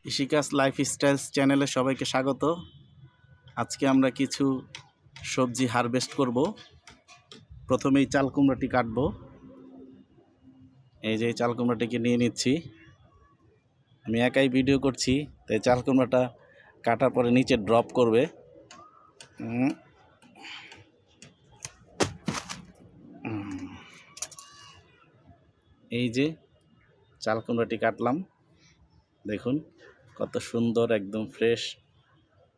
কৃষিকাজ লাইফস্টাইল চ্যানেলে সবাইকে স্বাগত। আজকে আমরা কিছু সবজি হারভেস্ট করব। প্রথমেই চাল কুমড়াটি কাটবো। এই যে চাল কুমড়াটিকে নিয়ে নিচ্ছি। আমি একাই ভিডিও করছি, তাই চাল কুমড়াটা কাটার পরে নিচে ড্রপ করবে। এই যে চাল কুমড়াটি কাটলাম, দেখুন কত সুন্দর, একদম ফ্রেশ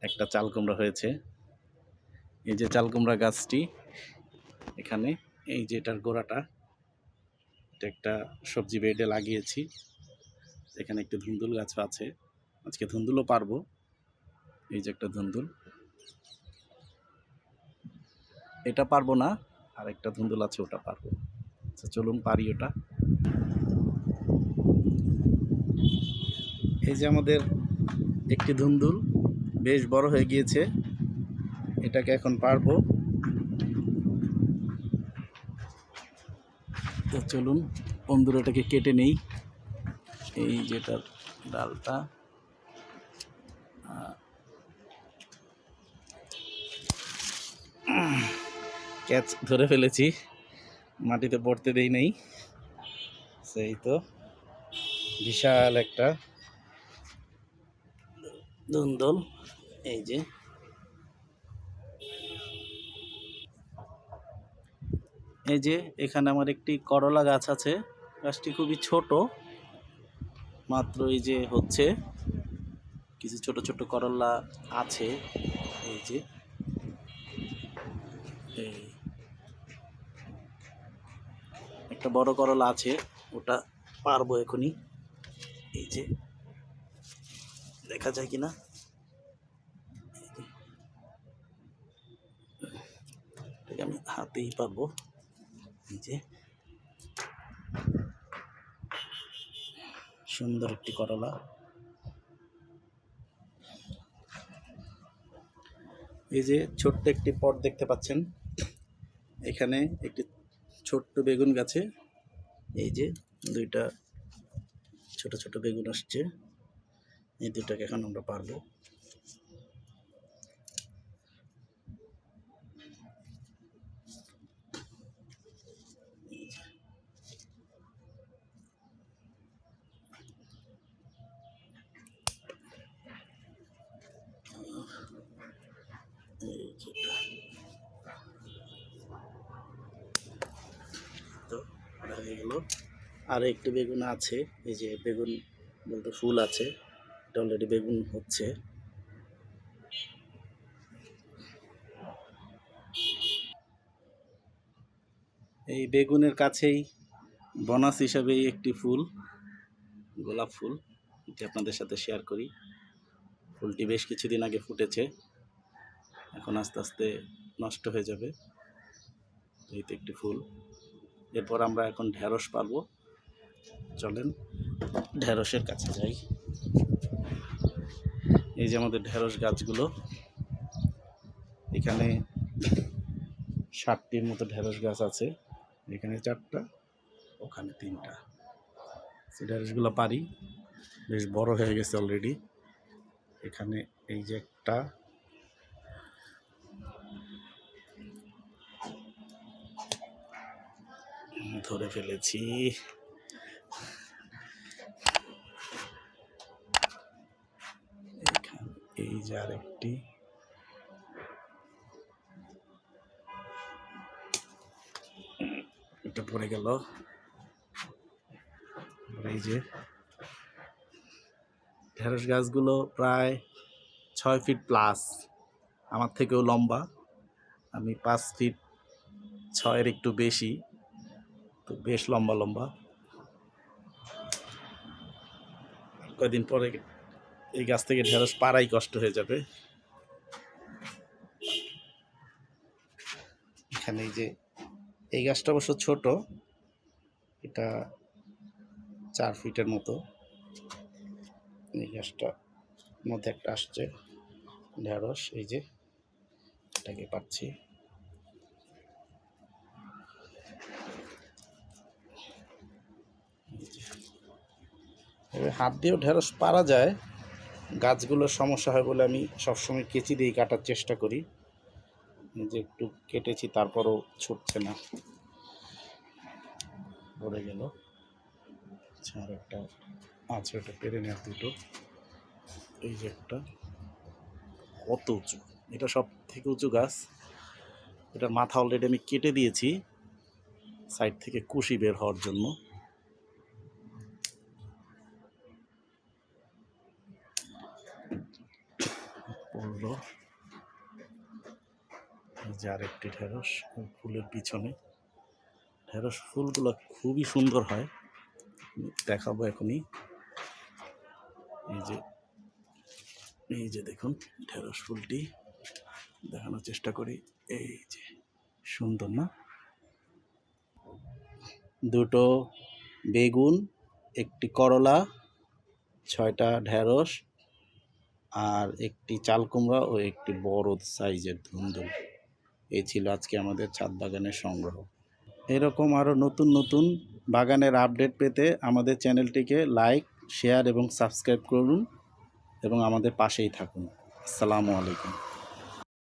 একটা চাল কুমড়া হয়েছে। এই যে চাল কুমড়া গাছটি এখানে, এই যে এটার গোড়াটা, এটা একটা সবজি বেডে লাগিয়েছি। এখানে একটি ধুন্দুল গাছ আছে, আজকে ধুন্দুলও পারবো। এই যে একটা ধুন্দুল, এটা পারবো না, আর একটা ধুন্দুল আছে, ওটা পারবো। আচ্ছা চলুন পারি ওটা। এই যে আমাদের একটি ধুন্দুল বেশ বড় হয়ে গিয়েছে, এটাকে এখন পারবো। তো চলুন বন্ধুরা এটাকে কেটে নেই। এই যেটার ডালটা ক্যাচ ধরে ফেলেছি, মাটিতে পড়তে দেই নাই। সেই তো বিশাল একটা ধুন্দুল। এই যে এখানে আমার একটি করলা গাছ আছে। গাছটি খুবই ছোট, মাত্র এই যে হচ্ছে কিছু ছোট ছোট করলা আছে। এই যে এই একটা বড় করলা আছে, ওটা পারবো এখনই। এই যে দেখা যায় কিনা, এটাকে আমি হাতেই পারবো। এই যে সুন্দর একটি করলা। এই যে ছোট্ট একটি পট দেখতে পাচ্ছেন, এখানে একটি ছোট্ট বেগুন গাছে এই যে দুইটা ছোট ছোট বেগুন আসছে। এই দুটাকে এখন আমরা পারবো। তো হয়ে গেল। আর একটু বেগুন আছে, এই যে বেগুন বলতে ফুল আছে, এটা অলরেডি বেগুন হচ্ছে। এই বেগুনের কাছেই বোনাস হিসাবে একটি ফুল, গোলাপ ফুল, এটি আপনাদের সাথে শেয়ার করি। ফুলটি বেশ কিছুদিন আগে ফুটেছে, এখন আস্তে আস্তে নষ্ট হয়ে যাবে। এই তো একটি ফুল। এরপর আমরা এখন ঢেঁড়স পারবো। চলেন ঢেঁড়সের কাছে যাই। এই যে আমাদের ঢেঁড়স গাছগুলো, এখানে 60টির মতো ঢেঁড়স গাছ আছে। এখানে 4টা, ওখানে 3টা। ঢেঁড়সগুলো পারি, বেশ বড় হয়ে গেছে অলরেডি। এখানে এই যে একটা, ধরে ফেলেছি। এই যে আরেকটি, এটা পড়ে গেল। এই যে ঢেঁড়স গাছগুলো প্রায় 6 ফিট প্লাস, আমার থেকেও লম্বা। আমি 5 ফিট 6-এর একটু বেশি, তো বেশ লম্বা লম্বা। কয়েকদিন পরে এই গাছ থেকে ঢেঁড়স পাড়াই কষ্ট হয়ে যাবে। এখানে এই যে এই গাছটা অবশ্য ছোট, এটা 4 ফিটের মতো। এই গাছটার মধ্যে একটা আসছে ঢেঁড়স, এই যে এটাকে পাচ্ছি। হাত দিয়েও ঢেঁড়স পারা যায়, গাছগুলোর সমস্যা হয় বলে আমি সবসময় কেচি দিয়ে কাটার চেষ্টা করি। এই যে একটু কেটেছি, তারপরও ছুটছে না, পড়ে গেল। আচ্ছা, আর একটা আছে, ওটা পেরে নেওয়া দুটো। এই যে একটা, কত উঁচু, এটা সব থেকে উঁচু গাছ। এটার মাথা অলরেডি আমি কেটে দিয়েছি সাইড থেকে কুশি বের হওয়ার জন্য। পড়লো। এই যে আরেকটি ঢেঁড়স ফুলের পিছনে। ঢেঁড়স ফুলগুলো খুবই সুন্দর হয়, দেখাবো এখনই। এই যে দেখুন ঢেঁড়স ফুলটি, দেখানোর চেষ্টা করি। এই যে সুন্দর না? দুটো বেগুন, একটি করলা, 6টা ঢেঁড়স, আর একটি চাল কুমড়া ও একটি বড় সাইজের ধুন্দুল। এই ছিল আজকে আমাদের ছাদ বাগানের সংগ্রহ। এরকম আরও নতুন নতুন বাগানের আপডেট পেতে আমাদের চ্যানেলটিকে লাইক, শেয়ার এবং সাবস্ক্রাইব করুন এবং আমাদের পাশেই থাকুন। আসসালামু আলাইকুম।